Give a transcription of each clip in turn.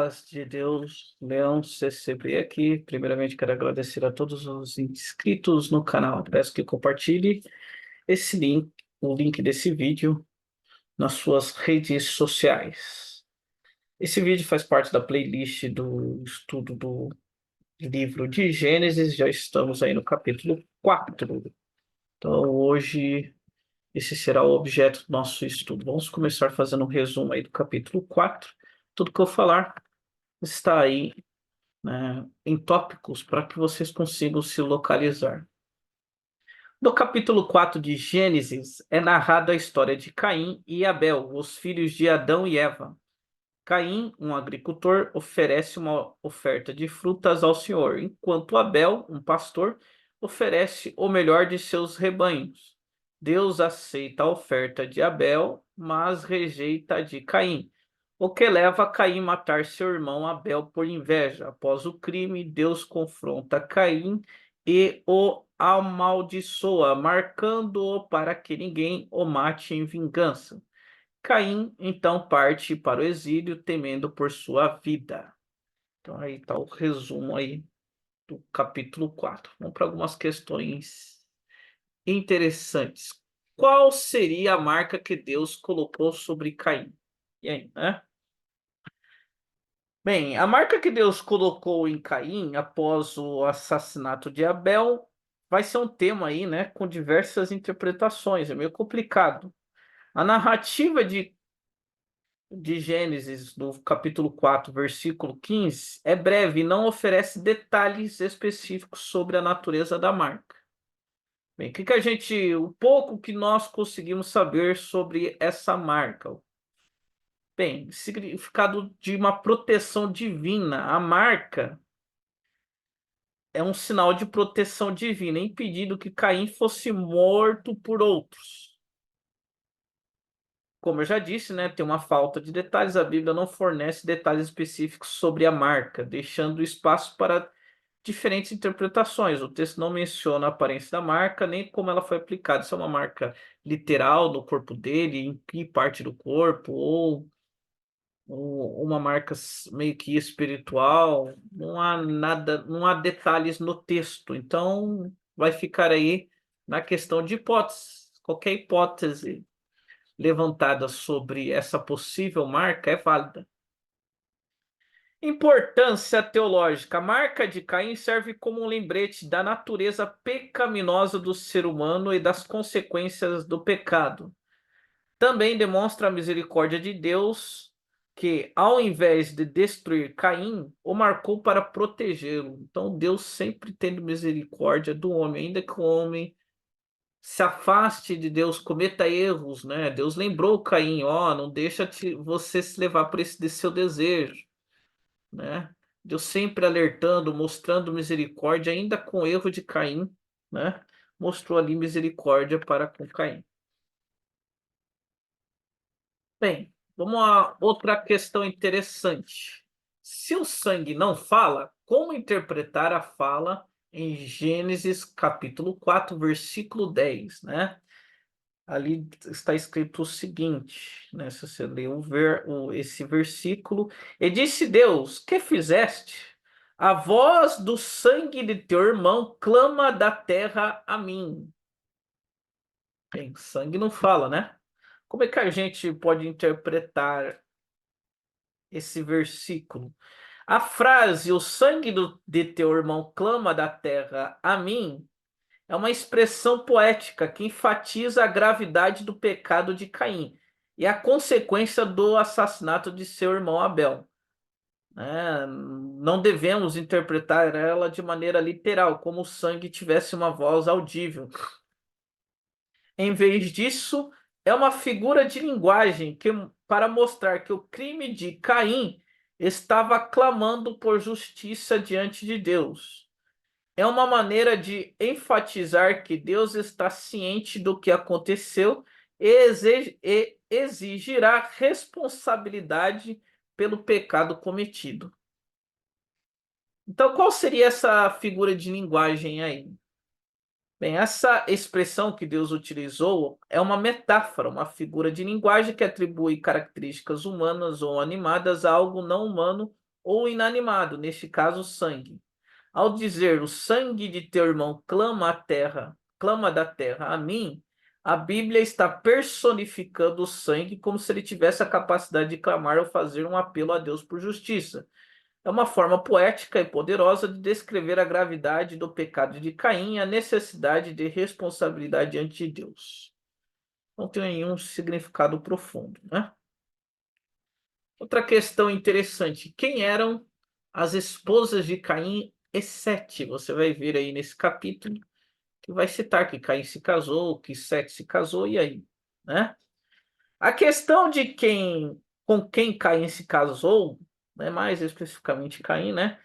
paz de Deus, Leão CCB aqui. Primeiramente, quero agradecer a todos os inscritos no canal. Peço que compartilhe esse link, o link desse vídeo, nas suas redes sociais. Esse vídeo faz parte da playlist do estudo do livro de Gênesis. Já estamos aí no capítulo 4. Então, hoje, esse será o objeto do nosso estudo. Vamos começar fazendo um resumo aí do capítulo 4. Tudo que eu falar está aí, né, em tópicos para que vocês consigam se localizar. No capítulo 4 de Gênesis é narrada a história de Caim e Abel, os filhos de Adão e Eva. Caim, um agricultor, oferece uma oferta de frutas ao Senhor, enquanto Abel, um pastor, oferece o melhor de seus rebanhos. Deus aceita a oferta de Abel, mas rejeita a de Caim, o que leva Caim a matar seu irmão Abel por inveja. Após o crime, Deus confronta Caim e o amaldiçoa, marcando-o para que ninguém o mate em vingança. Caim então parte para o exílio, temendo por sua vida. Então aí está o resumo aí do capítulo 4. Vamos para algumas questões interessantes. Qual seria a marca que Deus colocou sobre Caim? E aí, né? Bem, a marca que Deus colocou em Caim após o assassinato de Abel vai ser um tema aí, né, com diversas interpretações. É meio complicado. A narrativa de Gênesis, do capítulo 4, versículo 15, é breve e não oferece detalhes específicos sobre a natureza da marca. Bem, o pouco que nós conseguimos saber sobre essa marca? Bem, significado de uma proteção divina. A marca é um sinal de proteção divina, impedindo que Caim fosse morto por outros. Como eu já disse, né, tem uma falta de detalhes. A Bíblia não fornece detalhes específicos sobre a marca, deixando espaço para diferentes interpretações. O texto não menciona a aparência da marca, nem como ela foi aplicada. Se é uma marca literal no corpo dele, em que parte do corpo, ou uma marca meio que espiritual. Não há nada, não há detalhes no texto. Então, vai ficar aí na questão de hipóteses. Qualquer hipótese levantada sobre essa possível marca é válida. Importância teológica. A marca de Caim serve como um lembrete da natureza pecaminosa do ser humano e das consequências do pecado. Também demonstra a misericórdia de Deus, que, ao invés de destruir Caim, o marcou para protegê-lo. Então, Deus sempre tendo misericórdia do homem, ainda que o homem se afaste de Deus, cometa erros, né? Deus lembrou Caim, ó, não deixa você se levar por esse seu desejo, né? Deus sempre alertando, mostrando misericórdia, ainda com o erro de Caim, né? Mostrou ali misericórdia para com Caim. Bem, vamos a outra questão interessante. Se o sangue não fala, como interpretar a fala em Gênesis capítulo 4, versículo 10, né? Ali está escrito o seguinte, né? Se você ler esse versículo, e disse Deus: que fizeste? A voz do sangue de teu irmão clama da terra a mim. Bem, sangue não fala, né? Como é que a gente pode interpretar esse versículo? A frase, o sangue de teu irmão clama da terra a mim, é uma expressão poética que enfatiza a gravidade do pecado de Caim e a consequência do assassinato de seu irmão Abel. Não devemos interpretar ela de maneira literal, como o sangue tivesse uma voz audível. Em vez disso, é uma figura de linguagem para mostrar que o crime de Caim estava clamando por justiça diante de Deus. É uma maneira de enfatizar que Deus está ciente do que aconteceu e exigirá responsabilidade pelo pecado cometido. Então, qual seria essa figura de linguagem aí? Bem, essa expressão que Deus utilizou é uma metáfora, uma figura de linguagem que atribui características humanas ou animadas a algo não humano ou inanimado, neste caso, sangue. Ao dizer o sangue de teu irmão clama à terra, clama da terra a mim, a Bíblia está personificando o sangue como se ele tivesse a capacidade de clamar ou fazer um apelo a Deus por justiça. É uma forma poética e poderosa de descrever a gravidade do pecado de Caim e a necessidade de responsabilidade ante Deus. Não tem nenhum significado profundo, né? Outra questão interessante: quem eram as esposas de Caim e Sete? Você vai ver aí nesse capítulo que vai citar que Caim se casou, que Sete se casou, e aí, né? A questão de quem com quem Caim se casou, né, mais especificamente Caim, né?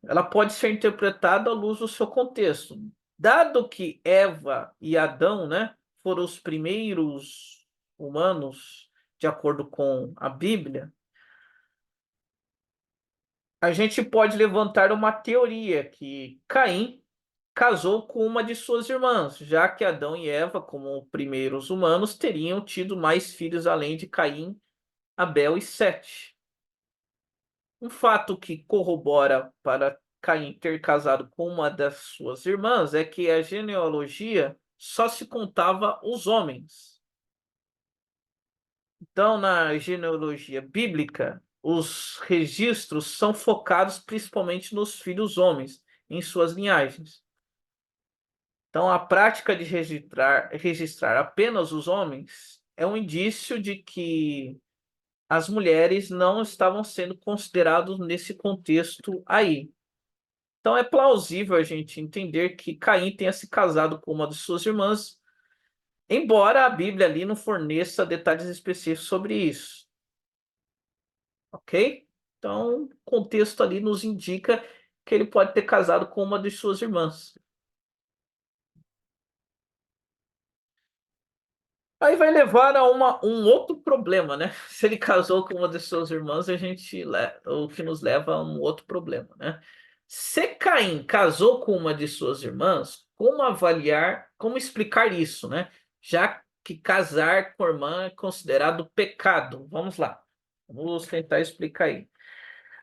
Ela pode ser interpretada à luz do seu contexto. Dado que Eva e Adão, né, foram os primeiros humanos, de acordo com a Bíblia, a gente pode levantar uma teoria que Caim casou com uma de suas irmãs, já que Adão e Eva, como primeiros humanos, teriam tido mais filhos além de Caim, Abel e Sete. Um fato que corrobora para Caim ter casado com uma das suas irmãs é que a genealogia só se contava os homens. Então, na genealogia bíblica, os registros são focados principalmente nos filhos homens, em suas linhagens. Então, a prática de registrar apenas os homens é um indício de que as mulheres não estavam sendo consideradas nesse contexto aí. Então, é plausível a gente entender que Caim tenha se casado com uma de suas irmãs, embora a Bíblia ali não forneça detalhes específicos sobre isso. Ok? Então, o contexto ali nos indica que ele pode ter casado com uma de suas irmãs. Aí vai levar a um outro problema, né? Se ele casou com uma de suas irmãs, o que nos leva a um outro problema, né? Se Caim casou com uma de suas irmãs, como avaliar, como explicar isso, né? Já que casar com a irmã é considerado pecado. Vamos lá. Vamos tentar explicar aí.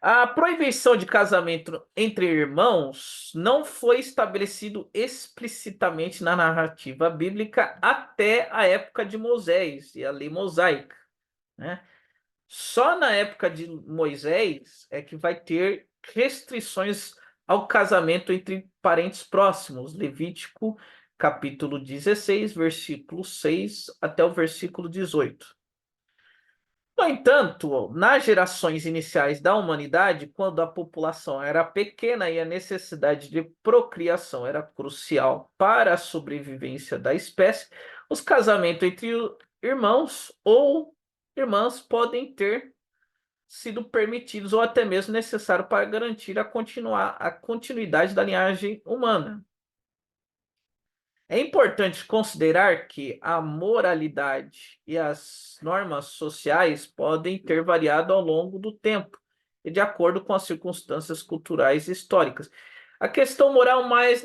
A proibição de casamento entre irmãos não foi estabelecido explicitamente na narrativa bíblica até a época de Moisés e a lei mosaica, né? Só na época de Moisés é que vai ter restrições ao casamento entre parentes próximos. Levítico, capítulo 16, versículo 6 até o versículo 18. No entanto, nas gerações iniciais da humanidade, quando a população era pequena e a necessidade de procriação era crucial para a sobrevivência da espécie, os casamentos entre irmãos ou irmãs podem ter sido permitidos ou até mesmo necessários para garantir a continuidade da linhagem humana. É importante considerar que a moralidade e as normas sociais podem ter variado ao longo do tempo e de acordo com as circunstâncias culturais e históricas. A questão moral mais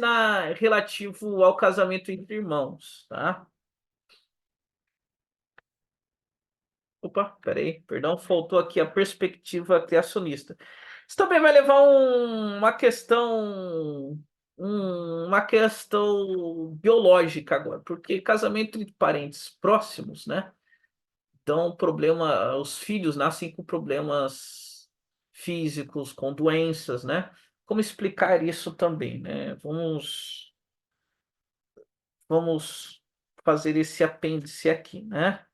relativo ao casamento entre irmãos, tá? Opa, peraí, perdão, faltou aqui a perspectiva criacionista. Isso também vai levar uma questão biológica agora, porque casamento entre parentes próximos, né? Então, os filhos nascem com problemas físicos, com doenças, né? Como explicar isso também, né? Vamos fazer esse apêndice aqui, né?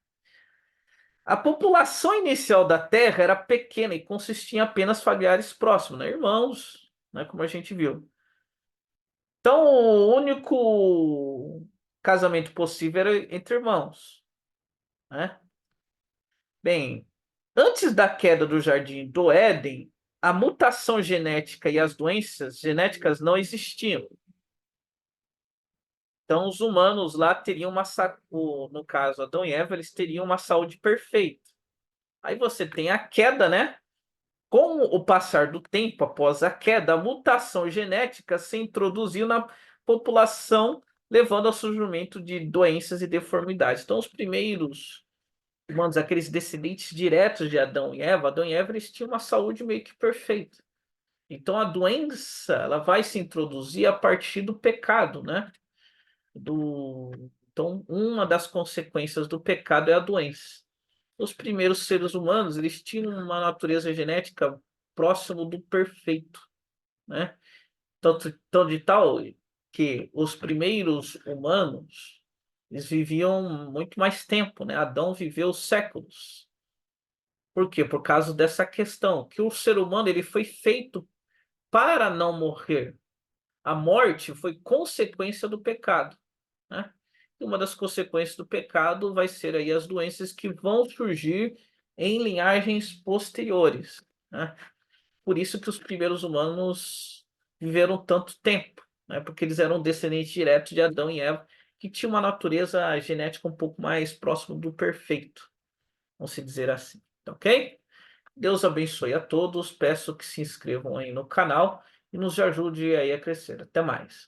A população inicial da Terra era pequena e consistia em apenas familiares próximos, né? Irmãos, né? Como a gente viu. Então, o único casamento possível era entre irmãos, né? Bem, antes da queda do Jardim do Éden, a mutação genética e as doenças genéticas não existiam. Então, os humanos lá teriam no caso, Adão e Eva, eles teriam uma saúde perfeita. Aí você tem a queda, né? Com o passar do tempo, após a queda, a mutação genética se introduziu na população, levando ao surgimento de doenças e deformidades. Então, os primeiros humanos, aqueles descendentes diretos de Adão e Eva, eles tinham uma saúde meio que perfeita. Então a doença, ela vai se introduzir a partir do pecado, né? Então, uma das consequências do pecado é a doença. Os primeiros seres humanos, eles tinham uma natureza genética próximo do perfeito, né? Tanto de tal que os primeiros humanos, eles viviam muito mais tempo, né? Adão viveu séculos. Por quê? Por causa dessa questão, que o ser humano ele foi feito para não morrer. A morte foi consequência do pecado, né? E uma das consequências do pecado vai ser aí as doenças que vão surgir em linhagens posteriores, né? Por isso que os primeiros humanos viveram tanto tempo, né? Porque eles eram descendentes diretos de Adão e Eva, que tinham uma natureza genética um pouco mais próximo do perfeito, vamos se dizer assim, tá ok? Deus abençoe a todos, peço que se inscrevam aí no canal e nos ajude aí a crescer. Até mais.